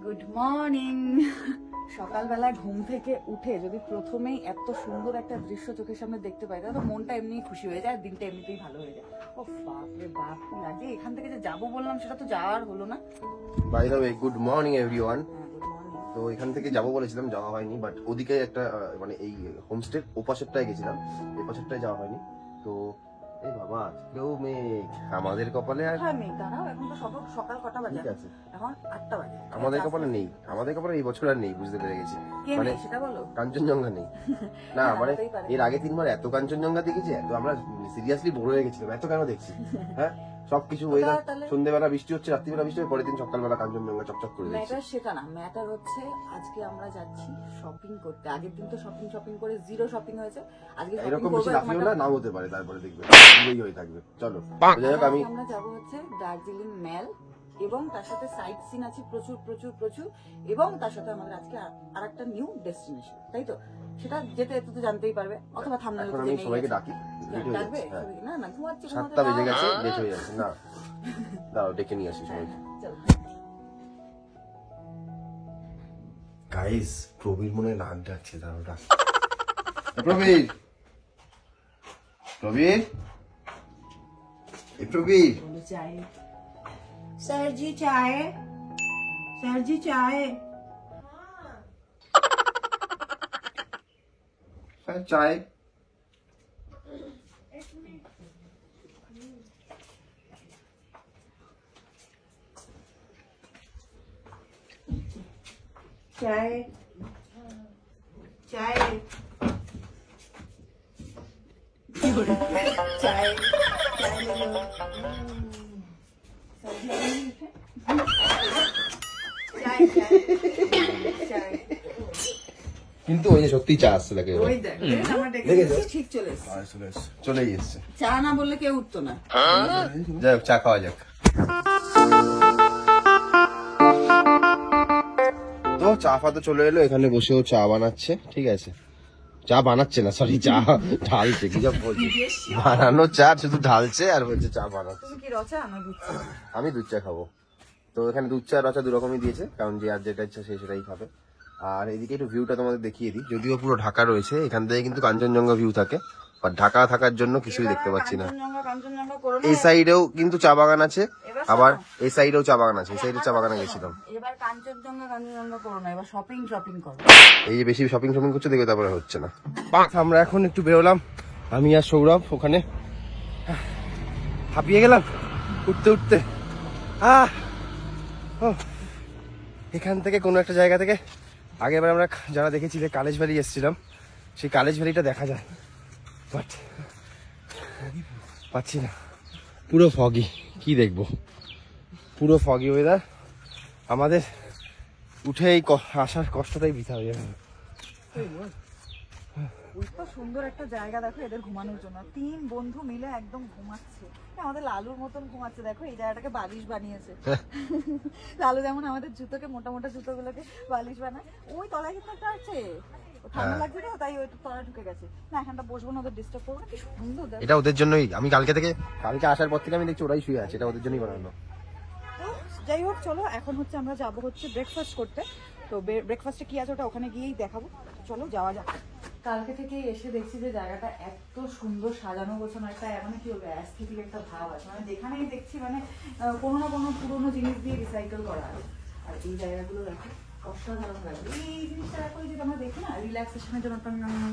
Good morning. সকালবেলা ঘুম থেকে উঠে যদি প্রথমেই এত সুন্দর একটা দৃশ্য চোখের সামনে দেখতে পাই তাহলে মনটা এমনি খুশি হয়ে যায়, দিনটা এমনিতেই ভালো হয়ে যায়। ও বাপ রে বাপ, কি লাগে। এখান থেকে যে যাবো বললাম সেটা তো যাওয়ার হলো না। By the way, good morning everyone. Good morning. তো এখান থেকে যাবো বলেছিলাম, যাওয়া হয়নি, বাট ওদিকে একটা মানে এই হোমস্টে ওপাশেরটায় গেছিলাম, এই পাশেরটায় যাওয়া হয়নি। তো এই বাবা, কেউ মেঘ আমাদের কপালে আর হ্যাঁ মেঘ, দাঁড়াও, এখন তো সকাল কটা বাজে? ঠিক আছে, এখন 8টা বাজে। আমাদের কপালে নেই, আমাদের কপালে এই বছর আর নেই, বুঝতে পেরে গেছি। মানে সেটা বলো, কাঞ্চনজঙ্ঘা নেই। না মানে এর আগে 3বার এত কাঞ্চনজঙ্ঘা দেখেছি, এত আমরা সিরিয়াসলি বড় হয়ে গেছিলাম, এত কেন দেখছি? হ্যাঁ, সবকিছু ওয়েদার, সন্ধ্যেবেলা বৃষ্টি হচ্ছে, রাত্রিবেলা বৃষ্টি হয়, পরের দিন সকালবেলা কাঞ্চনজঙ্ঘা চকচক করে দিচ্ছে। ম্যাটার সেটা না, ম্যাটার হচ্ছে আজকে আমরা যাচ্ছি শপিং করতে। আগের দিন তো শপিং করে জিরো শপিং হয়েছে, আজকে এরকম বেশি লাফিও না, নাও হতে পারে, তারপরে দেখবে দুটোই হয়ে থাকবে। চলো যাই হোক, আমরা যাবো হচ্ছে দার্জিলিং মেল, এবং তার সাথে সাইট সিন আছে প্রচুর প্রচুর প্রচুর, এবং তার সাথে আমাদের আজকে আরেকটা নিউ ডেস্টিনেশন, তাই তো? সেটা যেতে একটু তো জানতেই পারবে, অথবা থামনালে এখন আমি সবাইকে ডাকি। ডাকবে। না না, ঘুমাচ্ছি, 7টা বেজে গেছে, লেট হয়ে যাচ্ছে। না দাঁড়াও, ডেকে নিয়ে আসি সবাইকে। গাইস, প্রবীর মনে নাক ডাকছে, দাঁড়াও ডাক। প্রবীর, প্রবীর, এই প্রবীর। सर जी चाय, सर जी चाय। স্যার চায়। चाय चाय चाय चाय ले लो। चाय चाय चाय। কিন্তু ওই যে সত্যি চা আসছে, দেখে ওই দেখ, আমার ডেকে ঠিক চলে এসেছে। চলেই এসছে। চা না বললে কেউ উঠতো না। যাই হোক, চা খাওয়া যাক। তো চা ফা তো চলে এলো, এখানে বসেও চা বানাচ্ছে। ঠিক আছে, চা বানাচ্ছে না, সরি, চা ঢালছে। কি সব বলছি, বানানো চা শুধু ঢালছে আর বলছে চা বানাচ্ছে। তুমি কি রচা না দুধ চা? আমি দুধ চা খাবো। তো এখানে দুধ চা রচা দুরকমই দিয়েছে, কারণ যে আর যেটা ইচ্ছা সে সেটাই খাবে। আর এদিকে একটু ভিউটা তোমাদের দেখিয়ে দিই, যদিও পুরো ঢাকা রয়েছে, এখান থেকে কিন্তু কাঞ্চনজঙ্ঘা ভিউ থাকে, বাট ঢাকা থাকার জন্য কিছুই দেখতে পাচ্ছি না। এই সাইডেও কিন্তু চা বাগান আছে, আবার এই সাইডেও চা বাগান আছে, এই সাইডে চা বাগানে গেছিলাম। এবার কাঞ্চনজঙ্ঘা করো না, এবার শপিং করো। এই যে বেশি শপিং করছে, দেখবে তারপরে হচ্ছে না। আমরা এখন একটু বেরোলাম, আমি আর সৌরভ। ওখানে হাঁপিয়ে গেলাম উঠতে উঠতে। এখান থেকে কোনো একটা জায়গা থেকে, আগেরবার আমরা যারা দেখেছি যে কালেজ ভ্যালি এসেছিলাম, সেই কালেজ ভ্যালিটা দেখা যায়, বাট পাচ্ছি না। পুরো ফগি, কি দেখবো, পুরো ফগি ওয়েদার। আমাদের উঠে এই আসার কষ্টটাই বৃথা হয়ে যাবে। সুন্দর একটা জায়গা দেখো এদের ঘুমানোর জন্য, 3 বন্ধু মিলে একদম ঘুমাচ্ছে। আমাদের লালুর মতন ঘুমাচ্ছে, দেখো এই জায়গাটাকে বালিশ বানিয়েছে। লালু যেমন আমাদের জুতোকে, মোটা মোটা জুতোগুলোকে বালিশ বানায়, ওই তলায় কিন্তু একটা আছে, ঠান্ডা লাগছে তো, তাই ওই তলায় ঢুকে গেছে। না এখানটা বসবো না, ওদের ডিস্টার্ব করবো না, কি সুন্দর। এটা ওদের জন্যই, আমি কালকে আসার পর থেকে আমি দেখছি ওরাই শুয়ে আছে, এটা ওদের জন্যই বানানো। যাই হোক, চলো এখন হচ্ছে আমরা যাবো হচ্ছে ব্রেকফাস্ট করতে। তো ব্রেকফাস্টে কি আছে ওটা ওখানে গিয়েই দেখাবো, চলো যাওয়া যাক। কালকে থেকে এসে দেখছি যে জায়গাটা এত সুন্দর সাজানো গোছানো, একটা মানে কি বলবো, অ্যাস্থেটিক একটা ভাব আছে, মানে যেখানেই দেখছি মানে কোনো না কোনো পুরোনো জিনিস দিয়ে রিসাইকেল করা আছে। আর এই জায়গাগুলো দেখো অসাধারণ লাগে। এই জিনিসটা দেখো, যে আমরা দেখি না রিল্যাক্সেশনের জন্য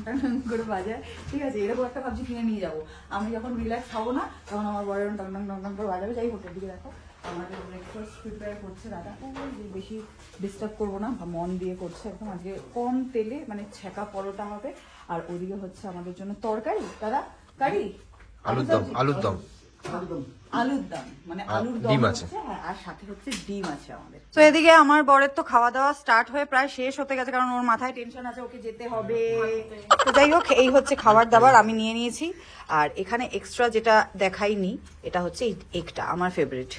টান করে বাজায়, ঠিক আছে, এরকম একটা ভাবছি কিনে নিয়ে যাবো। আমি যখন রিল্যাক্স হবো না তখন আমার বড় টান টান করে বাজাবে। যাই হোটেল দিকে দেখো আমাদের ব্রেকফাস্ট প্রিপেয়ার করছে দাদা, বেশি ডিস্টার্ব করবো না, মন দিয়ে করছে একদম। আজকে কম তেলে মানে ছেঁকা পরোটা হবে, আর ওদিকে হচ্ছে আমাদের জন্য তরকারি, দাদা কারি, আলুর দম মানে আলুর দম ডিম আছে, আর সাথে হচ্ছে ডিম আছে আমাদের। তো এদিকে আমার বরের তো খাওয়া দাওয়া স্টার্ট হয়ে প্রায় শেষ হতে গেছে, কারণ ওর মাথায় টেনশন আছে, ওকে যেতে হবে। তো যাই হোক, এই হচ্ছে খাবার দাবার আমি নিয়ে নিয়েছি। আর এখানে এক্সট্রা যেটা দেখাইনি, এটা হচ্ছে এগটা, আমার ফেভারিট।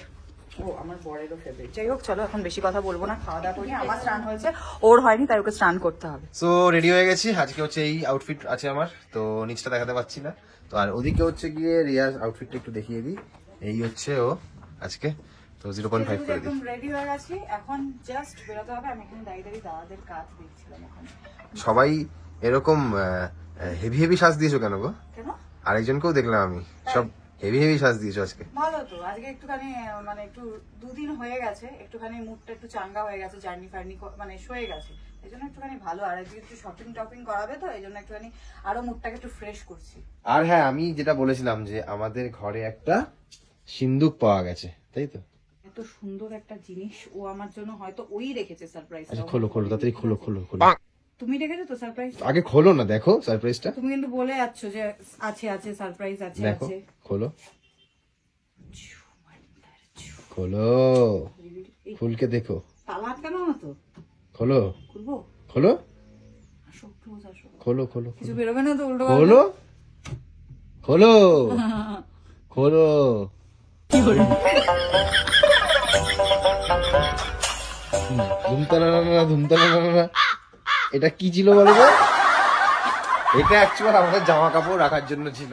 ও আমার বরেরও ফেভারিট। যাই হোক, চলো এখন বেশি কথা বলবো না, খাওয়া দাওয়া করি। আমার স্নান হয়েছে, ওর হয়নি, তাই ওকে স্নান করতে হবে। সো রেডি হয়ে গেছি, আজকে হচ্ছে এই আউটফিট আছে আমার, তো নিচটা দেখাতে পাচ্ছি না। তো আর ওদিকে হচ্ছে গিয়ে রিয়ার আউটফিটটা একটু দেখিয়ে দিই, এই হচ্ছে ও আজকে। তো 0.5 করে দিই। একদম রেডি হয়ে গেছি, এখন জাস্ট বেরোতে হবে। আমি এখানে দাঁড়িয়ে দাদাদের কাজ দেখছিলাম ওখানে। সবাই এরকম হেভি হেভি সাজ দিয়েছো কেন গো? কেন? আরেকজনকেও দেখলাম আমি, সব হেভি হেভি সাজ দিয়েছো আজকে। ভালো তো, আজকে একটুখানি মানে একটু 2 দিন হয়ে গেছে, একটুখানি মুডটা একটু চাঙ্গা হয়ে গেছে, জার্নি ফার্নি মানে সয়ে গেছে, এই জন্য একটুখানি ভালো। আর আজকে একটু শপিং টপিং করাবে তো, এই জন্য একটুখানি আরো মুডটাকে একটু ফ্রেশ করছি। আর হ্যাঁ, আমি যেটা বলেছিলাম যে আমাদের ঘরে একটা সিন্দুক পাওয়া গেছে, তাই তো? এত সুন্দর একটা জিনিস ও আমার জন্য হয়তো ওই রেখেছে সারপ্রাইজ। আচ্ছা খোলো খোলো, তাড়াতাড়ি খোলো খোলো খোলো। তুমি রেখেছো তো সারপ্রাইজ? আগে খোলো না, দেখো সারপ্রাইজটা। তুমি কিন্তু বলে যাচ্ছ যে আছে আছে সারপ্রাইজ আছে দেখো, আছে। খোলো খোলো, খুলকে দেখো। তালা আটকানো না তো? খোলো খুলবো? খোলো আসো ক্লোজ আসো। খোলো খোলো কিছু বেরোবে না তো উল্টো? খোলো খোলো খোলো। ধুমতানা, এটা কি ছিল বলো তো? এটা অ্যাকচুয়ালি আমাদের জামা কাপড় রাখার জন্য ছিল।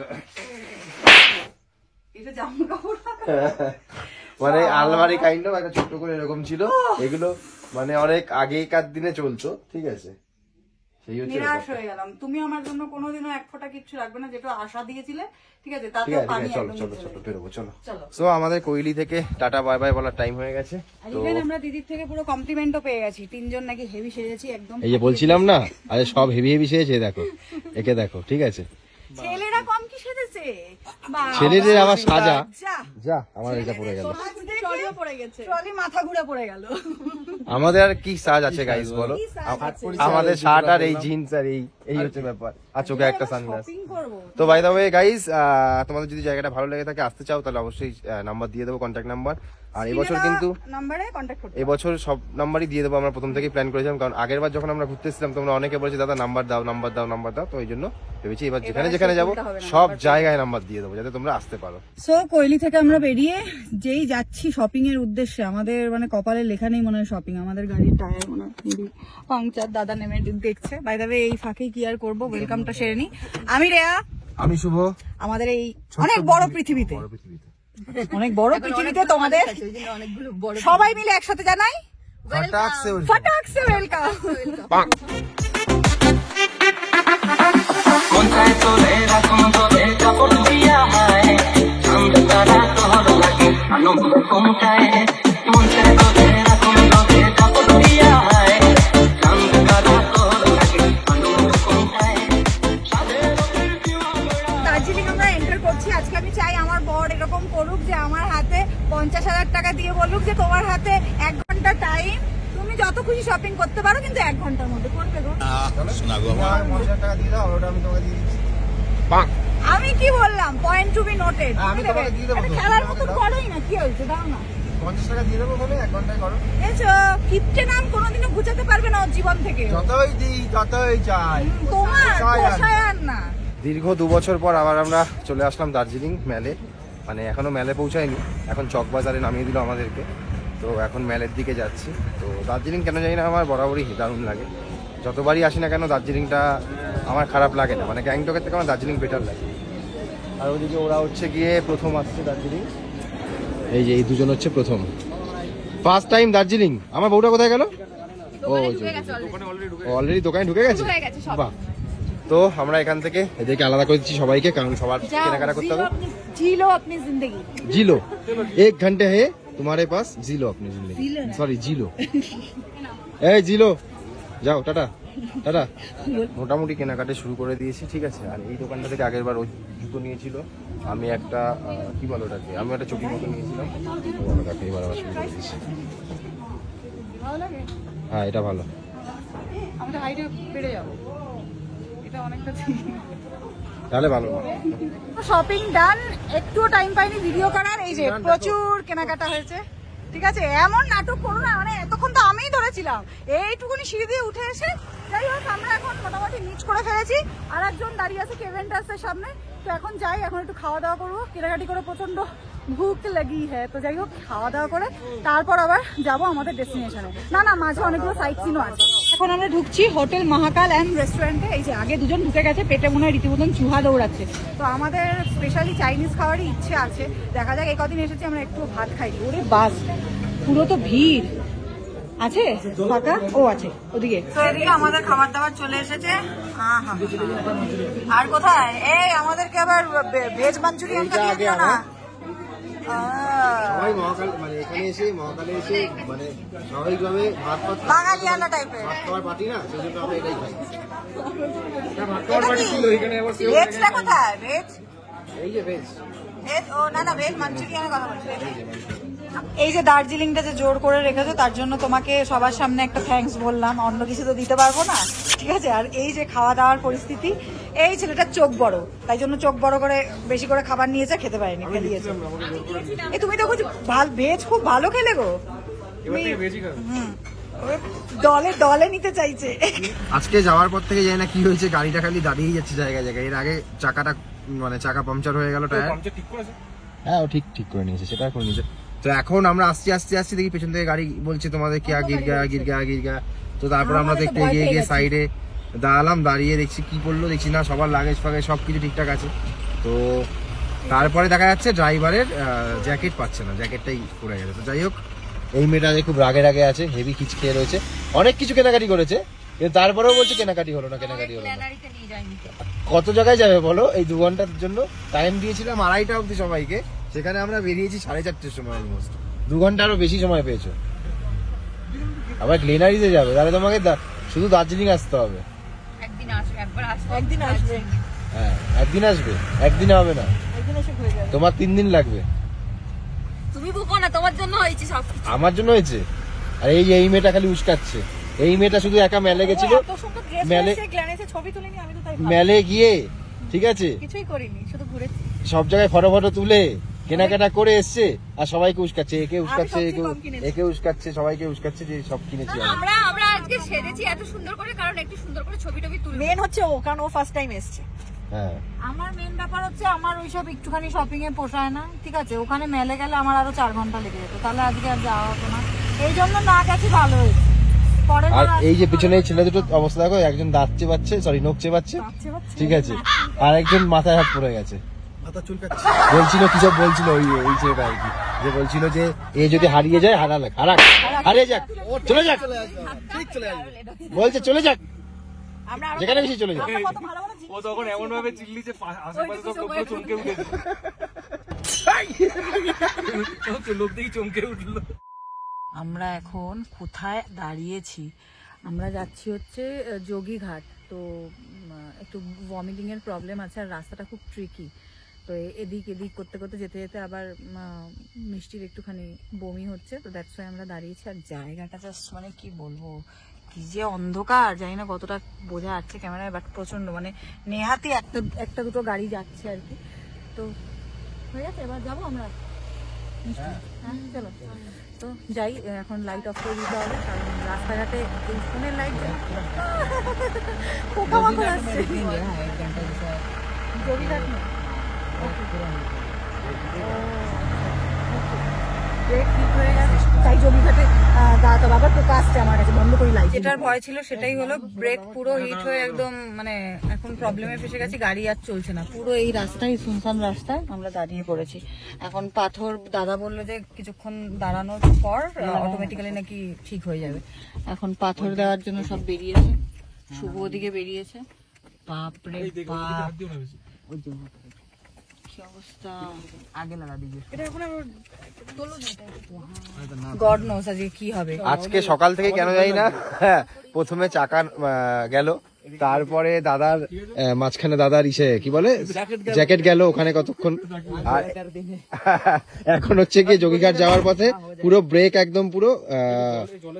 এটা জামা কাপড় মানে আলমারি কাইন্ড অফ একটা ছোট্ট করে এরকম ছিল। এগুলো মানে অনেক আগেকার দিনে চলতো, ঠিক আছে? সেই হচ্ছে নিরাশ হয়ে গেলাম। তুমি আমার জন্য কোনোদিনও এক ফোঁটা কিচ্ছু রাখবে না, যেটা আশা দিয়েছিলে, ঠিক আছে? তাতে ঠিক আছে, পানি চলো একদম চলো নিচে চলো নেই। বেরোবো, চলো। চলো। সো আমাদের কোইলি থেকে টাটা বাই বাই বলার টাইম হয়ে গেছে। আর তো এখানে আমরা দিদির থেকে পুরো কমপ্লিমেন্টও পেয়ে গেছি, 3 জন নাকি হেভি সেজেছি একদম। এই যে বলছিলাম না, আরে সব হেভি হেভি সেজেছে, দেখো একে দেখো, ঠিক আছে? ছেলেরা কম কি সেজেছে? বাবা, ছেলেদের আবার সাজা। যা যা, আমার এটা পড়ে গেল। ট্রলিও পড়ে গেছে, ট্রলি মাথা ঘুরে পড়ে গেল। আমাদের আর কি সাজ আছে গাইস বলো? কি সাজ আছে? আমাদের শার্ট আর এই জিন্স আর এই হচ্ছে ব্যাপার, আর চোখে একটা সানগ্লাস। শপিং করব। তো বাই দ্য ওয়ে গাইস, তোমাদের যদি জায়গাটা ভালো লেগে থাকে, আসতে চাও, তাহলে অবশ্যই নাম্বার দিয়ে দেবো, কন্ট্যাক্ট নাম্বার। আর এবছর কিন্তু নম্বরে কন্টাক্ট করতে। এবছর সব নাম্বারই দিয়ে দেবো, আমরা প্রথম থেকেই প্ল্যান করেছিলাম। কারণ আগের বার যখন আমরা ঘুরতে এসেছিলাম, তোমরা অনেকে বলেছি দাদা নাম্বার দাও নাম্বার দাও নাম্বার দাও, তো এই জন্য ভেবেছি এবার যেখানে যেখানে যাবো সব জায়গায় নাম্বার দিয়ে দেবো, যাতে তোমরা আসতে পারো। সো কোয়েলি থেকে আমরা বেরিয়ে যেই যাচ্ছি শপিং এর উদ্দেশ্যে, আমাদের মানে কপালে লেখা নেই মনে হয় শপিং। আমাদের গাড়ির টায়ার মনে হয় পাংচার, দাদা নেমে দেখছে। বাই দ্য ওয়ে এই ফাঁকেই কি আর করবো, ওয়েলকামটা সেরে নি। আমি রেয়া, আমি শুভ। আমাদের এই অনেক বড় পৃথিবীতে, অনেক বড় পৃথিবীতে তোমাদের সবাই মিলে একসাথে জানাই ফাটাকসে ওয়েলকাম। দার্জিলিং আমরা এন্টার করছি। আজকে আমি চাই আমার বর এরকম করুক যে আমার হাতে 50,000 টাকা দিয়ে বলুক যে তোমার হাতে 1 ঘন্টা টাইম, তুমি যত খুশি শপিং করতে পারো, কিন্তু 1 ঘন্টার মধ্যে করবে গো। আমি কি বললাম, পয়েন্ট টু বি নোটেড। আমি তোমাকে দিয়ে দেবো তো। খেলার মতো করোই না, কি হয়েছে দাও না। 50 টাকা দিয়ে দেবো বলে 1 ঘন্টায় করো। এসো, কিপটে নাম কোনোদিনও ঘুচাতে পারবে না ওর জীবন থেকে। যতই দিই ততই চাই। তোমার পোষায় আর না। দীর্ঘ 2 বছর পর আবার আমরা চলে আসলাম দার্জিলিং মেলে। মানে এখনো মেলে পৌঁছায়নি, এখন চকবাজারে নামিয়ে দিল আমাদেরকে। তো এখন মেলের দিকে যাচ্ছি। তো দার্জিলিং কেন জানি না আমার বরাবরই দারুণ লাগে। যতবারই আসি না কেন দার্জিলিংটা আমার খারাপ লাগে না, মানে গ্যাংটকের থেকে আমার দার্জিলিং বেটার লাগে। আর ওদিকে ওরা হচ্ছে গিয়ে প্রথম আসছে দার্জিলিং। এই যে এই দুজন হচ্ছে প্রথম, ফার্স্ট টাইম দার্জিলিং। আমার বউটা কোথায় গেল? ও অলরেডি দোকানে ঢুকে গেছে। বাহ। তো আমরা এখান থেকে এদেরকে আলাদা করে দিচ্ছি সবাইকে, কারণ সবার কেনাকাটা করতে হবে। জিলো আপনি জিন্দগি, জিলো 1 ঘন্টা হে তোমারে পাস, জিলো আপনি জিন্দগি, সরি জিলো। এই জিলো যাও, টাটা টাটা। মোটামুটি কেনাকাটা শুরু করে দিয়েছি, ঠিক আছে। আর এই দোকানটা থেকে আগের বার ও জুতো নিয়েছিল, আমি একটা কি বলো ওটাকে, আমি একটা চটি মতো নিয়েছিলাম। দেখো এবার আবার শুরু করে দিয়েছি। ভালো লাগে। হ্যাঁ এটা ভালো। আমাদের হাইটে বেড়ে যাবো, এটা অনেকটা ঠিক। তাহলে ভালো। শপিং ডান, একটুও টাইম পাইনি ভিডিও করার। এই যে প্রচুর কেনাকাটা হয়েছে, ঠিক আছে। এমন নাটক করো না, মানে এতক্ষণ তো আমিই ধরেছিলাম। এইটুকুনি সিঁড়ি দিয়ে উঠে এসে, যাই হোক আমরা এখন মোটামুটি নিচ করে ফেলেছি। আর একজন দাঁড়িয়ে আছে কেভেন্টাসের সামনে। তো এখন যাই, এখন একটু খাওয়া দাওয়া করবো। কেনাকাটি করে প্রচন্ড ভুক লাগি হ্যাঁ। তো যাই হোক খাওয়া দাওয়া করে তারপর আবার যাবো আমাদের ডেস্টিনেশনে। না মাঝে অনেকগুলো সাইট সিনও আছে। এখন আমরা ঢুকছি হোটেল মহাকাল অ্যান্ড রেস্টুরেন্টে। এই যে আগে দুজন ঢুকে গেছে, পেটে মনে হয় রীতিমতন চুহা দৌড়াচ্ছে। তো আমাদের স্পেশালি চাইনিজ খাওয়ারই ইচ্ছে আছে, দেখা যাক। এই কদিন এসেছি আমরা একটু ভাত খাইনি। ওরে বাস, পুরো তো ভিড় আছে, ফাঁকা ও আছে ওদিকে। তো এদিকে আমাদের খাবার দাবার চলে এসেছে। আর কোথায় এই আমাদেরকে আবার ভেজ মাঞ্চুরিয়ানটা দিয়ে দিও না। সবাই মহাকাল মানে এখানে এসে মহাকালে এসে মানে স্বাভাবিকভাবে ভাত বাঙালিয়ানা টাইপের খাওয়ার পার্টি না, সেই জন্য আমরা এটাই খাই। ভেজটা কোথায়? ভেজ এই যে ভেজ, ভেজ ও না না, ভেজ মাঞ্চুরিয়ানের কথা বলছি। এই যে দার্জিলিংটা যে জোর করে রেখেছো তার জন্য তোমাকে সবার সামনে একটা থ্যাঙ্কস বললাম, অন্য কিছু তো দিতে পারবো না, ঠিক আছে। আর এই যে খাওয়া দাওয়ার পরিস্থিতি, এই ছেলেটার চোখ বড়, তাই জন্য চোখ বড় করে বেশি করে খাবার নিয়েছে, খেতে পারেনি, ফেলিয়েছে। এই তুমি তো ভেজ খুব ভালো খেলে গো। দলে দলে নিতে চাইছে। আজকে যাওয়ার পর থেকে জানি না কি হয়েছে, গাড়িটা খালি দাঁড়িয়ে যাচ্ছে জায়গায় জায়গায়। এর আগে চাকাটা মানে চাকা পাংচার হয়ে গেল, টায়ার হ্যাঁ ও ঠিক করে নিয়েছে, সেটা করে নিয়েছে। তো এখন আমরা আসছি দেখি পেছন থেকে গাড়ি বলছে তোমাদের কি গিরগা। তো তারপর আমরা দেখতে গিয়ে সাইডে দাঁড়ালাম, দাঁড়িয়ে দেখছি কি করলো, দেখছি না সবার লাগেজ ফাগেজ সবকিছু ঠিকঠাক আছে। তো তারপরে দেখা যাচ্ছে ড্রাইভারের জ্যাকেট পাচ্ছে না, জ্যাকেটটাই পড়ে গেছে। তো যাই হোক, এই মেয়েটা খুব রাগে আছে, হেভি খিচ খেয়ে রয়েছে, অনেক কিছু কেনাকাটি করেছে, কিন্তু তারপরেও বলছে কেনাকাটি হলো না। কত জায়গায় যাবে বলো এই 2 ঘন্টার জন্য? টাইম দিয়েছিলাম 2:30 অব্দি সবাইকে, সেখানে আমরা বেরিয়েছি 4:30 সময়, অলমোস্ট 2 ঘন্টা আরো বেশি সময় পেয়েছো। আবার গ্লেনারিতে যাবে, তাহলে তোমাকে শুধু দার্জিলিং আসতে হবে। একদিন আসবে হ্যাঁ একদিন আসবে, একদিনে হবে না, তোমার 3 দিন লাগবে। তুমি বুকো না, তোমার জন্য হয়েছে সব, আমার জন্য হয়েছে। আর এই যে এই মেয়েটা খালি উস্কাচ্ছে, এই মেয়েটা শুধু একা মেলে গেছিল, মেলে গিয়ে ঠিক আছে কিছুই করিনি, শুধু ঘুরেছি, সব জায়গায় ফটো তুলে কেনাকাটা করে এসছে, আর সবাইকে উস্কাচ্ছে, একে উস্কাচ্ছে সবাইকে উস্কাচ্ছে যে সব কিনেছি আমরা আজকে সেজেছি এত সুন্দর করে, কারণ একটু সুন্দর করে ছবি তুলবো। মেন হচ্ছে ও, কারণ ও ফার্স্ট টাইম এসছে। হ্যাঁ আমার মেন ব্যাপার হচ্ছে আমার ওইসব একটুখানি শপিং এ পোষায় না, ঠিক আছে। ওখানে মেলে গেলে আমার আরো 4 ঘন্টা লেগে যেত, তাহলে আজকে আর যাওয়া হতো না, এই জন্য না গেছি, ভালো হয়েছে। আর এই যে পিছনে এই ছেলে দুটো অবস্থা দেখো, একজন দাঁত চেবাচ্ছে, সরি নখ চেবাচ্ছে, ঠিক আছে, আর একজন মাথায় হাত পড়ে গেছে, বলছিল কি সব বলছিল ওই ছেলেটা আর কি, যে বলছিল যে এ যদি হারিয়ে যায় হারিয়ে যাক, চলে যাক, বলছে চলে যাক, যেখানে বেশি চলে যাক। ও তখন এমন ভাবে চিল্লিছে, আশেপাশে সব লোকগুলো চমকে উঠেছে, লোক দেখি চমকে উঠলো। আমরা এখন কোথায় দাঁড়িয়েছি? আমরা যাচ্ছি হচ্ছে যোগীঘাট। তো একটু ভমিটিং এর প্রবলেম আছে, আর রাস্তাটা খুব ট্রিকি। তো এদিক করতে যেতে আবার মিষ্টির একটুখানি বমি হচ্ছে, তো দ্যাটস ওয়াই আমরা দাঁড়িয়েছি। আর জায়গাটা জাস্ট মানে কি বলবো, কি যে অন্ধকার, জানি না কতটা বোঝা যাচ্ছে ক্যামেরায়, বাট প্রচন্ড মানে নেহাতি একটা দুটো গাড়ি যাচ্ছে আর কি। তো হয়ে গেছে, এবার যাবো আমরা। হ্যাঁ চলো, তো যাই। এখন লাইট অফ করে দিতে হবে, কারণ রাস্তাঘাটে এই ফোনের লাইট পোকামাকড় আসছে। যোগীঘাট না, ব্রেক ঠিক হয়ে গেছে, তাই যোগীঘাটে দাঁড়াতে হবে। আবার পোকা আসছে আমার কাছে, বন্ধ করি লাইট। যেটার ভয় ছিল সেটাই হলো, ব্রেক পুরো হিট হয়ে একদম মানে এখন প্রবলেমে ফেসে গেছি, গাড়ি আর চলছে না। পুরো এই রাস্তায়, শুনশান রাস্তায় আমরা দাঁড়িয়ে পড়েছি। এখন পাথর, দাদা বললো যে কিছুক্ষণ দাঁড়ানোর পর অটোমেটিক্যালি নাকি ঠিক হয়ে যাবে। এখন পাথর দেওয়ার জন্য সব বেরিয়েছে, শুভ ওদিকে বেরিয়েছে। বাপরে বাপ, কি অবস্থা, আগে লাগা দিবে এটা। এখন গড নোস আজকে কি হবে। আজকে সকাল থেকে কেন যাই না, প্রথমে চাকা গেল, তারপরে দাদার মাঝখানে দাদার কি বলে জ্যাকেট গেল, ওখানে কতক্ষণ। আর এখন হচ্ছে কি যোগীঘাট যাওয়ার পথে পুরো ব্রেক একদম পুরো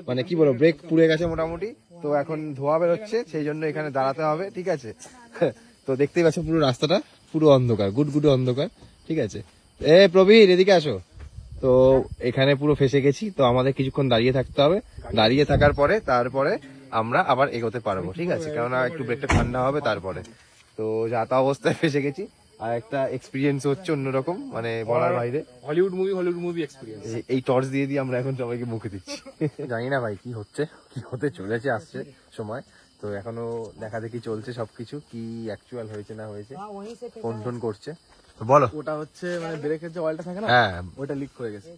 মানে কি বলবো, ব্রেক পুড়ে গেছে মোটামুটি। তো এখন ধোয়া বেরোচ্ছে, সেই জন্য এখানে দাঁড়াতে হবে, ঠিক আছে। তো দেখতেই পাচ্ছ পুরো রাস্তাটা পুরো অন্ধকার, গুটগুটে অন্ধকার, ঠিক আছে। প্রবীর এদিকে আসো। তো এখানে পুরো ফেসে গেছি, তো আমাদের কিছুক্ষণ দাঁড়িয়ে থাকতে হবে, দাঁড়িয়ে থাকার পরে তারপরে আমরা আবার এগোতে পারবো, ঠিক আছে, কেননা একটু ব্রেকটা ঠান্ডা হবে তারপরে। তো যা তা অবস্থায় ফেসে গেছি। আর একটা এক্সপিরিয়েন্স হচ্ছে অন্যরকম, মানে বলার বাইরে। Hollywood movie experience. এই টর্চ দিয়ে আমরা এখন সবাইকে মুখে দিচ্ছি। জানি না ভাই কি হচ্ছে, কি হতে চলেছে আসছে সময়, তো এখনো দেখা দেখি চলছে সবকিছু, কি অ্যাকচুয়াল হয়েছে না হয়েছে, ফোন টোন করছে। তো বলো। ওটা হচ্ছে মানে ব্রেকের যে অয়েলটা থাকে না, হ্যাঁ, ওটা লিক হয়ে গেছে।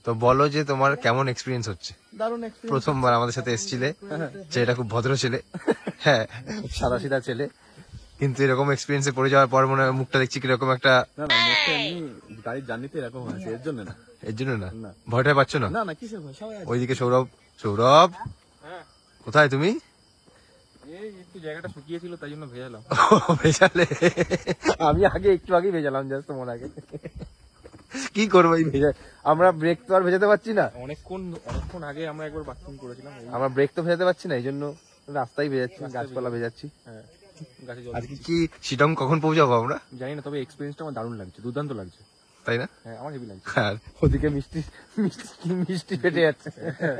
তো বলো যে তোমার কেমন এক্সপিরিয়েন্স হচ্ছে? দারুণ এক্সপিরিয়েন্স। প্রথমবার আমাদের সাথে এসেছিলে, ছেলেটা খুব ভদ্র ছেলে, হ্যাঁ সাদাসিধা ছেলে, কিন্তু এরকম এক্সপিরিয়েন্সে পড়ে যাওয়ার পর মনে হয় মুখটা দেখছি কিরকম একটা। না না, মুখটা এমনি গাড়ির জার্নিতে এরকম হয়েছে, এর জন্য না। এর জন্য না, ভয়টা পাচ্ছ না? না না, কিসের ভয়, সবাই আছে। ওইদিকে সৌরভ, সৌরভ কোথায় তুমি? এই একটু জায়গাটা শুকিয়েছিল তাই জন্য ভেজালাম। ভেজালে? আমি একটু আগে ভেজালাম, জাস্ট তোমার আগে। কি করবো এই ভেজা, আমরা ব্রেক তো আর ভেজাতে পারছি না। অনেকক্ষণ আগে আমরা একবার বাথরুম করেছিলাম। আমরা ব্রেক তো ভেজাতে পারছি না, এই জন্য রাস্তায় ভেজাচ্ছি, গাছপালা ভেজাচ্ছি। হ্যাঁ, গাছে জল। আজকে কি শিটং কখন পৌঁছাবো আমরা জানি না, তবে এক্সপিরিয়েন্সটা আমার দারুণ লাগছে, দুর্দান্ত লাগছে। তাই না? হ্যাঁ, আমার হেভি লাগছে। আর ওদিকে মিষ্টি মিষ্টি ফেটে যাচ্ছে।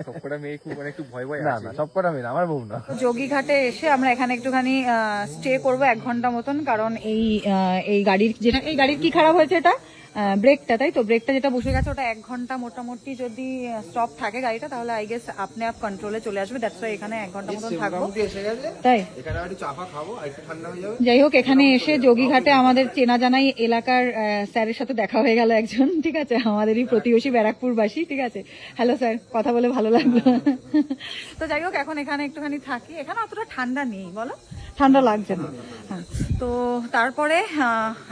সবকটা মেয়ে খুব মানে একটু ভয় ভয় না আছে। না, সব কটা মেয়ে না, আমার বউ না। যোগীঘাটে এসে আমরা এখানে একটুখানি স্টে করব 1 ঘন্টা মতন, কারণ এই গাড়ির কি খারাপ হয়েছে, এটা ব্রেকটা, তাই তো ব্রেকটা যেটা বসে গেছে ওটা 1 ঘন্টা মোটামুটি যদি স্টপ থাকে গাড়িটা, তাহলে আই গেস আপনি আপ কন্ট্রোলে চলে আসবে। দ্যাটস ওয়াই এখানে 1 ঘন্টা মতন থাকবো। তাই এখানে একটু চাপা খাবো, আর একটু ঠান্ডা হয়ে যাবে। যাই হোক, এখানে এসে যোগীঘাটে আমাদের চেনা জানাই এলাকার স্যারের সাথে দেখা হয়ে গেল একজন, ঠিক আছে, আমাদেরই প্রতিবেশী ব্যারাকপুরবাসী, ঠিক আছে। হ্যালো স্যার, কথা বলে ভালো লাগলো। তো যাই হোক, এখন এখানে একটুখানি থাকি। এখানে অতটা ঠান্ডা নেই, বলো, ঠান্ডা লাগছে না। হ্যাঁ, তো তারপরে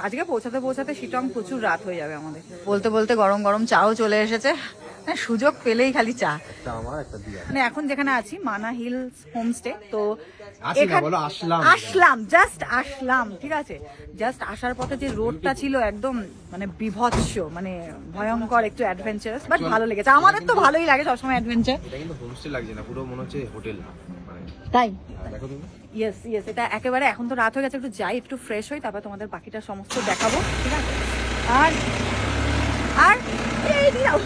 আজকে পৌঁছাতে শিটং প্রচুর রাত হয়ে যাবে আমাদের। বলতে বলতে গরম গরম চাও চলে এসেছে, সুযোগ পেলেই খালি চা। মানে এখন যেখানে আছি মানা হিলস হোমস্টে, তো আসলাম, ঠিক আছে। জাস্ট আসার পথে যে রোডটা ছিল একদম মানে বিভৎস, মানে ভয়ঙ্কর, একটু অ্যাডভেঞ্চারাস, বাট ভালো লেগেছে। আমাদের তো ভালোই লাগে সবসময় অ্যাডভেঞ্চার। এটা কিন্তু হোমস্টে লাগছে না, পুরো মনে হচ্ছে হোটেল। তাই দেখো তুমি। ইয়েস, এটা একেবারে, এখন তো রাত হয়ে গেছে, একটু যাই, একটু ফ্রেশ হই, তারপর তোমাদের বাকিটা সমস্ত দেখাবো, ঠিক আছে। আর এই দিও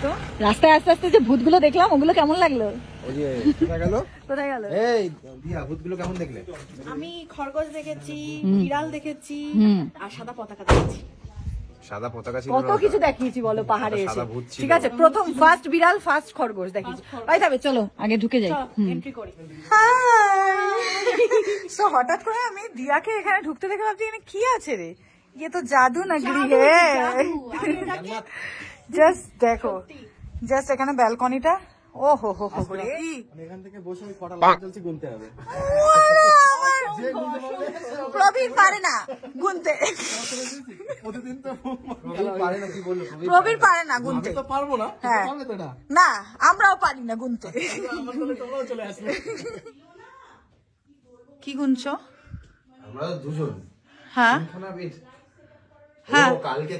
তো রাস্তায় আস্তে আস্তে যে ভূতগুলো দেখলাম, ওগুলো কেমন লাগলো? ওই যে কোথায় গেল? এই দিয়া, ভূতগুলো কেমন দেখলে? আমি খরগোশ দেখেছি, বিড়াল দেখেছি, আর সাদা পতাকা দেখেছি। সাদা পতাকা ছিল, কত কিছু দেখিয়েছি বলো পাহাড়ে এসে, সাদা ভূত ছিল। ঠিক আছে। প্রথম ফার্স্ট বিড়াল, ফার্স্ট খরগোশ দেখিয়েছি। ভাই তবে চলো আগে ঢুকে যাই। এন্ট্রি করি। সো হঠাৎ করে আমি দিয়াকে এখানে ঢুকতে দেখে ভাবছি এখানে কি আছে রে, ये तो जादू नगरी है। জাস্ট দেখো, জাস্ট এখানে ব্যালকনিটা, ও হো হো হো রে, এখান থেকে বসে আমি কটা লাইন চলছে গুনতে হবে। প্রবীর পারে না গুনতে, প্রতিদিন তো পারে না, কি বললো? প্রবীর পারে না গুনতে। তো পারবো না, হ্যাঁ, পারবে তো না। না আমরাও পারি না গুনতে। আমার কোলে তোমরাও চলে আসবে। কি গুনছো? আমরা তো দুজন। হ্যাঁ তিনখানা বেড। হ্যাঁ। ও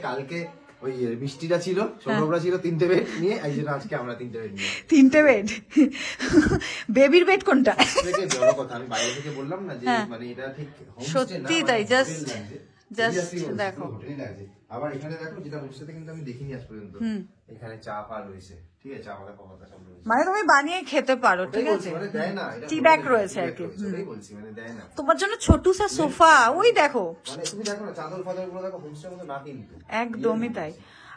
কালকে ওই মিষ্টিটা ছিল, সৌরভরা ছিল 3টে বেড নিয়ে, এই জন্য আজকে আমরা 3টে বেড নিয়ে। 3টে বেড? বেবির বেড কোনটা? থেকে বড় কথা, আমি বাইরে থেকে বললাম না যে মানে এটা ঠিক হোমস্টে না, সত্যি তাই, জাস্ট দেখো। হোটেলই লাগছে। আবার এখানে দেখো, যেটা হোমস্টেতে কিন্তু আমি দেখিনি আজ পর্যন্ত, এখানে চা পা রয়েছে, ঠিক আছে, চা পাতা পাতা সব রয়েছে। মানে তুমি বানিয়ে খেতে পারো, ঠিক আছে, মানে দেয় না, এটা টি ব্যাগ রয়েছে আর কি। ওটাই বলছি, মানে দেয় না। তোমার জন্য ছোটু সা সোফা, ওই দেখো, মানে তুমি দেখো না, চাদর ফাদর গুলো দেখো হোমস্টের মতো না, কিন্তু একদমই তাই।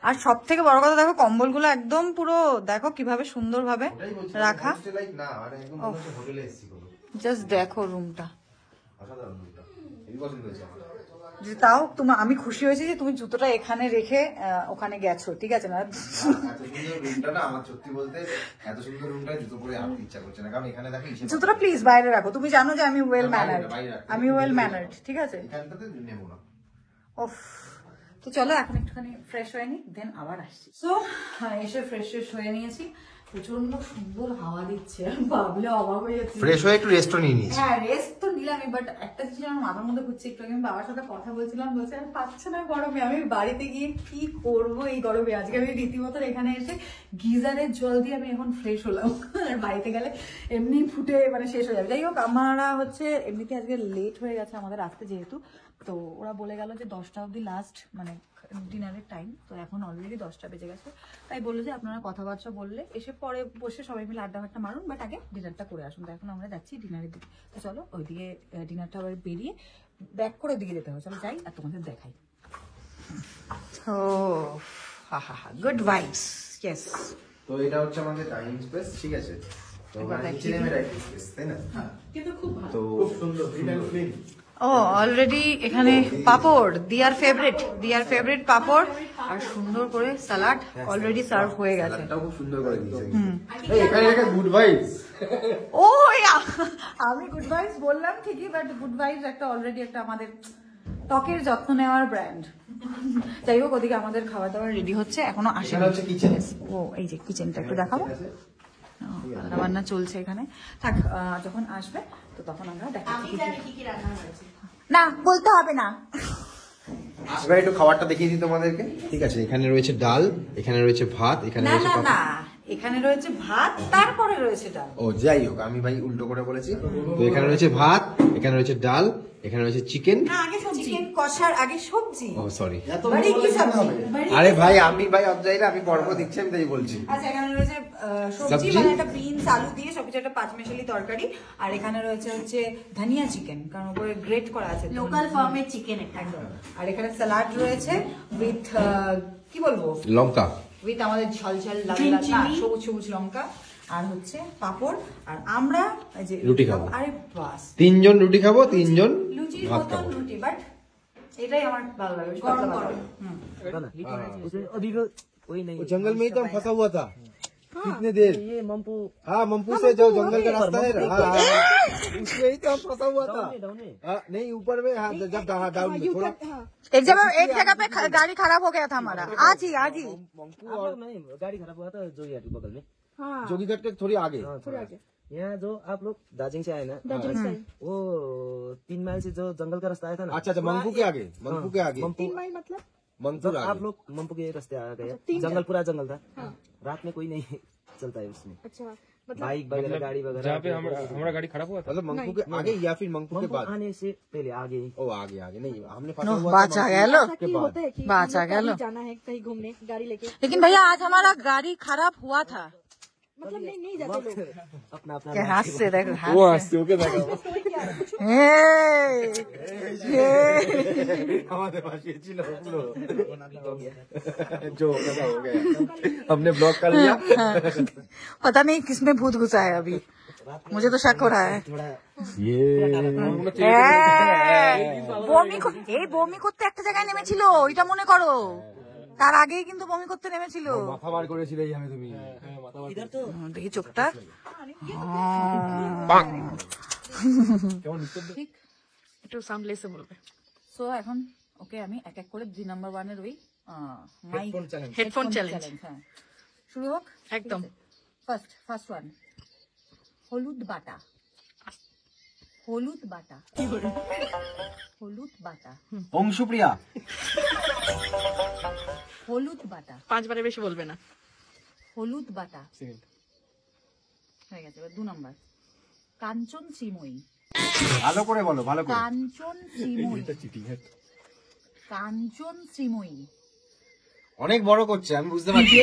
আর সব থেকে বড় কথা দেখো, কম্বলগুলো একদম পুরো দেখো কিভাবে সুন্দরভাবে ওটাই বলছি, রাখা। হোমস্টে লাইক না, মানে একদম মনে হচ্ছে হোটেলে এসেছি কোনো। জাস্ট দেখো রুমটা, অসাধারণ রুমটা, এই পছন্দ হয়েছে আমার। তাও তোমার, আমি খুশি হয়েছি যে তুমি জুতোটা এখানে রেখে ওখানে গেছো, ঠিক আছে না? এত সুন্দর রুমটা না, আমার সত্যি বলতে এত সুন্দর রুমটা জুতো পরে হাঁটতে ইচ্ছা করছে না, কারণ এখানে দেখো জুতোটা প্লিজ বাইরে রাখো, তুমি জানো যে আমি ওয়েল ম্যানার্ড, বাইরে রাখো। আমি ওয়েল ম্যানার্ড, ঠিক আছে। এখানটাতে নেবো না। ওফ, তো চলো এখন একটুখানি ফ্রেশ হয়ে নি, দেন আবার আসছি। সো এসে ফ্রেশ হয়ে নিয়েছি, প্রচন্ড সুন্দর হাওয়া দিচ্ছে, ভাবলে অবাক হয়ে যাচ্ছে। ফ্রেশ হয়ে একটু রেস্টও নিয়ে নিয়েছি। হ্যাঁ, রেস্ট তো নিলামই, বাট একটা জিনিস আমার মাথার মধ্যে ঘুরছে, একটু আগে আমি বাবার সাথে কথা বলছিলাম, বলছে আর পাচ্ছে না গরমে, আমি বাড়িতে গিয়ে কি করবো এই গরমে। আজকে আমি রীতিমতো এখানে এসে গিজারের জল দিয়ে আমি এখন ফ্রেশ হলাম, আর বাড়িতে গেলে এমনি ফুটে মানে শেষ হয়ে যাবে। যাই হোক, আমরা হচ্ছে এমনিতে আজকে লেট হয়ে গেছে আমাদের আসতে, যেহেতু তো ওরা বলে গেল যে 10টা অবধি লাস্ট মানে ডিনারের টাইম, তো এখন অলরেডি 10টা বেজে গেছে। তাই বললো যে আপনারা কথাবার্তা বললে এসে পরে বসে সবাই মিলে আড্ডা ফাড্ডা মারুন, বাট আগে ডিনারটা করে আসুন। তো এখন আমরা যাচ্ছি ডিনারের দিকে। তো চলো ওইদিকে ডিনারটা আবার বেরিয়ে ব্যাক করে দিকে যেতে হবে। চলো যাই আর তোমাদের দেখাই। ও হা হা হা, গুড ভাইবস, ইয়েস। তো এটা হচ্ছে আমাদের ডাইনিং স্পেস, ঠিক আছে? তো নিচে নেমে ডাইনিং স্পেস, তাই না? কিন্তু খুব ভালো। তো খুব সুন্দর ক্লিন। ও অলরেডি এখানে পাপড়, দিয়ার ফেভারিট পাপড় আর সুন্দর করে স্যালাড অলরেডি সার্ভ হয়ে গেছে। এটাও খুব সুন্দর করে দিয়েছে। এই এখানে একটা গুড ভাইবস। ও আমি গুড ভাইবস বললাম ঠিকই, বাট গুড ভাইবস একটা অলরেডি একটা আমাদের ত্বকের যত্ন নেওয়ার ব্র্যান্ড। যাই হোক, ওদিকে আমাদের খাবার দাবার রেডি হচ্ছে, এখনো আসেনি। এটা হচ্ছে কিচেন। ও এই যে কিচেনটা একটু দেখাবো। রান্না বান্না চলছে এখানে, থাক যখন আসবে তো তখন আমরা দেখাচ্ছি। না বলতে হবে না। এবার একটু খাবারটা দেখিয়ে দিই তোমাদেরকে, ঠিক আছে? এখানে রয়েছে ডাল, এখানে রয়েছে ভাত, এখানে না রয়েছে না না, এখানে রয়েছে ভাত, তারপরে রয়েছে ডাল। ও যাই হোক, আমি ভাই উল্টো করে বলেছি। তো এখানে রয়েছে ভাত, এখানে রয়েছে ডাল, এখানে রয়েছে চিকেন। না আগে সবজি, চিকেন কষার আগে সবজি। ও সরি, বাড়ি কি সবজি? আরে ভাই আমি ভাই অবজাইলে আমি পর্ব দিচ্ছি, আমি তাই বলছি। আচ্ছা এখানে রয়েছে সবজি, মানে একটা বিনস আলু দিয়ে সবকিছু একটা পাঁচমেশালি তরকারি। আর এখানে রয়েছে হচ্ছে ধনিয়া চিকেন, কারণ উপরে গ্রেট করা আছে লোকাল ফার্মের চিকেন একদম। আর এখানে স্যালাড রয়েছে উইথ কি বলবো, লঙ্কা, উইথ আমাদের ঝাল লাল না সবুজ সবুজ লঙ্কা, আর হচ্ছে পাপড়। আর আমরা এই যে রুটি খাবো। আরে বাস, 3 জন রুটি খাবো, 3 জন লুচির ভাত মতন খাবো। রুটি, বাট এটাই আমার ভালো লাগে গরম গরম। अभी वो कोई नहीं। वो जंगल में ही तो फंसा हुआ था कितने देर। ये मम्पू हाँ मंपू से जो जंगल का रास्ता है, हाँ उसमें ही तो हम फंसा हुआ था। हाँ, नहीं ऊपर में, हाँ जब डाउन में थोड़ा एक जगह पे गाड़ी खराब हो गया था हमारा, आज ही मंपू आप और लोग नहीं, गाड़ी खराब हुआ था जोगी घाट के बगल में। जोगीघाट के थोड़ी आगे। हाँ, थोड़ा यहाँ जो आप लोग दार्जिलिंग से आए ना, वो 3 माइल से जो जंगल का रास्ता आया था ना। अच्छा अच्छा, मंपू के आगे, मंपू के आगे, मंपू मतलब मंपू जब आप आगे। लोग मंपू के रास्ते आ गए, जंगल पूरा जंगल था। रात में कोई नहीं चलता है उसमें, अच्छा बाइक वगैरह गाड़ी जहाँ वगैरह। पे हमारा गाड़ी खराब हुआ था। मतलब मंपू के आगे या फिर मंपू के मंपू बाद? आने से पहले आगे ही। ओ आगे आगे नहीं, हमने फंसा हुआ बाचा था गया लो, मंपू के बाद। होता है कि बाचा हम लोग गया लो। कहीं जाना है कहीं घूमने गाड़ी लेके, लेकिन भैया आज हमारा गाड़ी खराब हुआ था। मतलब नहीं जाते लोग। अपना अपना क्या हाथ से देखो, वो हंसते हो क्या देखा? हमारे पास ये चिल्ला पुरो जो होगा हो गया, हमने ब्लॉक कर लिया। पता नहीं किसमें भूत घुसा है अभी, मुझे तो शक हो रहा है। বমি করতে একটা জায়গায় নেমেছিল, এটা মনে করো, তার আগেই কিন্তু বমি করতে নেমেছিল। মাথা বার করেছিল এই আমি তুমি। দেখি চোখটা, ঠিক একটু সামলে এসে বলবে। সো এখন ওকে আমি এক এক করে 2 নাম্বার 1 এর ওই হেডফোন চ্যালেঞ্জ, হ্যাঁ শুরু হোক একদম। ফার্স্ট ওয়ান, হলুদ বাটা, হলুদ বাটা, হলুদ বাটা, অংশুপ্রিয়া, হলুদ বাটা, 5 বারের বেশি বলবে না। হলুদ বাটা হয়ে গেছে। এবার 2 নাম্বার, কাঞ্চন শ্রীময়ী, ভালো করে বলো, ভালো করে। কাঞ্চন শ্রীময়ী, কাঞ্চন শ্রীময়ী, অনেক বড় করছে আমি বুঝতে পারছি।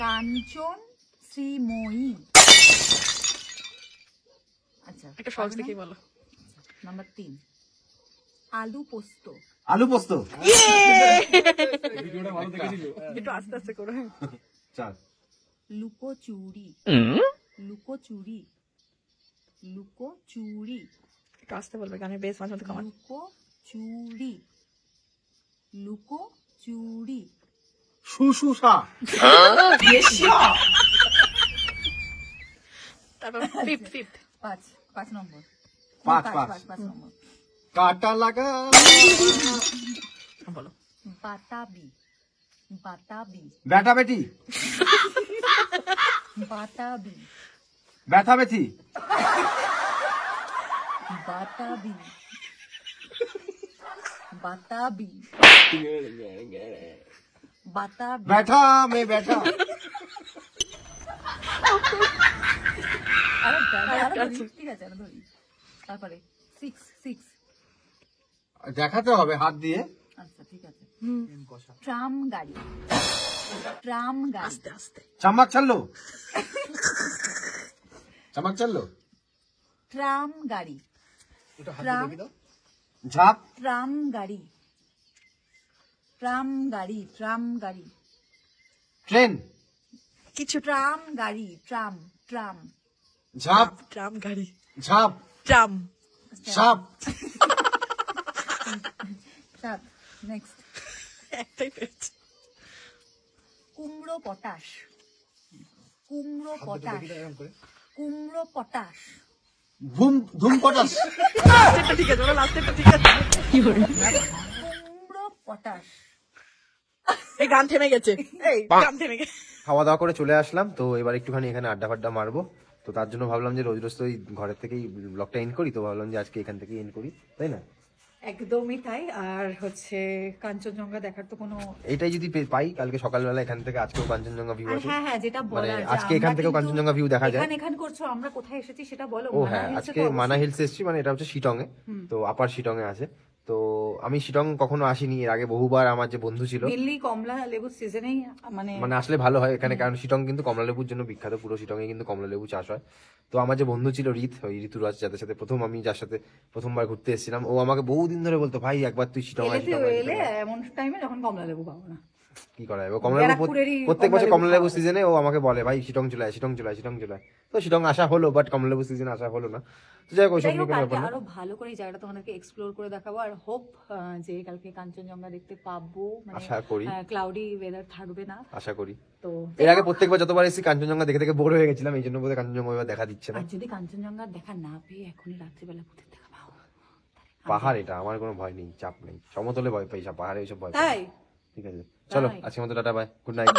কাঞ্চন শ্রীময়ী। আচ্ছা একটা সহজ দেখেই বলো। নাম্বার 3, আলু পোস্ত, আলু পোস্ত। একটু আস্তে আস্তে করো। 4, লুকোচুরি, লুকোচুরি, লুকোচুরি, একটু আস্তে বলবে, গানের বেশ মাঝে মধ্যে কমান। লুকোচুরি, লুকোচুরি, সুসুসা। তারপর ফিফথ 5 নম্বর, 5 নম্বর, কাটা লাগা। বলো। বাতাবি, বাতাবি, বেটা বেটি, বাতাবি, ব্যথা ব্যথি, বাতাবি, বাতাবি, বাতাবি, बैठा मैं बैठा। আরে দাদা, আরে ধরি, ঠিক আছে আরে ধরি। তারপরে 6 দেখাতে হবে হাত দিয়ে। আচ্ছা ঠিক আছে। ট্রাম গাড়ি, ট্রাম গাড়ি, চামাক চাললো, চামাক চাললো, ট্রাম গাড়ি, ট্রাম, ঝাপ, ট্রাম গাড়ি, ট্রাম গাড়ি, ট্রাম গাড়ি, ট্রেন, কিছু ট্রাম গাড়ি, ট্রাম, ট্রাম, ঝাপ, ট্রাম গাড়ি, ঝাপ, ট্রাম, সাপ, সাপ, নেক্সট, একটাই পেয়েছি। কুমড়ো পটাশ, কুমড়ো পটাশ, কুমড়ো পটাশ, ধুম ধুম পটাশ, লাস্টেরটা ঠিক আছে, ওরা লাস্টেরটা ঠিক আছে। কুমড়ো পটাশ, এই গান থেমে গেছে, এই গান থেমে গেছে। খাওয়া দাওয়া করে চলে আসলাম। তো এবার একটুখানি এখানে আড্ডা ফাড্ডা মারবো। তো তার জন্য ভাবলাম যে রোজ রোজ তো ওই ঘরের থেকেই ব্লগটা এন্ড করি, তো ভাবলাম যে আজকে এখান থেকেই এন্ড করি, তাই না? একদমই তাই। আর হচ্ছে কাঞ্চনজঙ্ঘা দেখার তো কোনো এইটাই যদি পাই কালকে সকালবেলা এখান থেকে, আজকেও কাঞ্চনজঙ্ঘা ভিউ আর আছে। হ্যাঁ হ্যাঁ যেটা মানে বলার যে আজকে আমরা এখান থেকেও কিন্তু কাঞ্চনজঙ্ঘা ভিউ দেখা যায়। এখানে করছো, আমরা কোথায় এসেছি সেটা বলো। ও মানা হ্যাঁ, হিলসে আজকে তো অবশ্যই। মানা হিলস এসেছি, মানে এটা হচ্ছে শিটং এ। তো আপার শিটং এ আছে। তো আমি শিটং কখনো আসিনি এর আগে, বহুবার আমার যে বন্ধু ছিল, দিল্লি কমলা লেবু সিজনেই মানে আসলে ভালো হয় এখানে, কারণ শিটং কিন্তু কমলা লেবুর জন্য বিখ্যাত, পুরো শিটং এ কিন্তু কমলা লেবু চাষ হয়। তো আমার যে বন্ধু ছিল ওই ঋতুরাজ, যাদের সাথে যার সাথে প্রথমবার ঘুরতে এসেছিলাম, ও আমাকে বহুদিন ধরে বলতো, ভাই একবার তুই শিটং আয়, এলেতে শিটং আয়, এলে শিটং আয়। এমন টাইমে যখন কমলা লেবু পাবো না। কি করা যাবে, কমলা লেবু ব্যারাকপুরেরই প্রত্যেক বছর কমলা কমলা লেবু লেবু সিজনে ও আমাকে বলে, ভাই শিটং চলে আয়, শিটং চলে আয়, শিটং চলে আয়। তো শিটং আসা হলো, বাট কমলা লেবু সিজনে আসা হলো না। তো যাই হোক, ওইসব যাই নিয়ে হোক, কোনো কালকে ব্যাপার না। আরো ভালো করে এই জায়গাটা তোমাদেরকে এক্সপ্লোর করে দেখাবো। আর হোপ যে কালকে কাঞ্চনজঙ্ঘা দেখতে পাবো, মানে আশা করি। ক্লাউডি ওয়েদার থাকবে না। আশা করি। তো এর আগে প্রত্যেকবার যতবার এসেছি কাঞ্চনজঙ্ঘা দেখে দেখে বোর হয়ে গেছিলাম, এই জন্য বোধহয় কাঞ্চনজঙ্ঘা এবার দেখা দিচ্ছে না। আর যদি কাঞ্চনজঙ্ঘা দেখা না পেয়ে এখনই রাত্রিবেলা ভূতের দেখা পাও, পাহাড় এটা আমার কোনো ভয় নেই, চাপ নেই, সমতলে ভয় পাই, পাহাড়ে এইসব ভয় পাই। তাই ঠিক আছে, চলো তাই। আজকের মতো টাটা, বাই, গুড নাইট।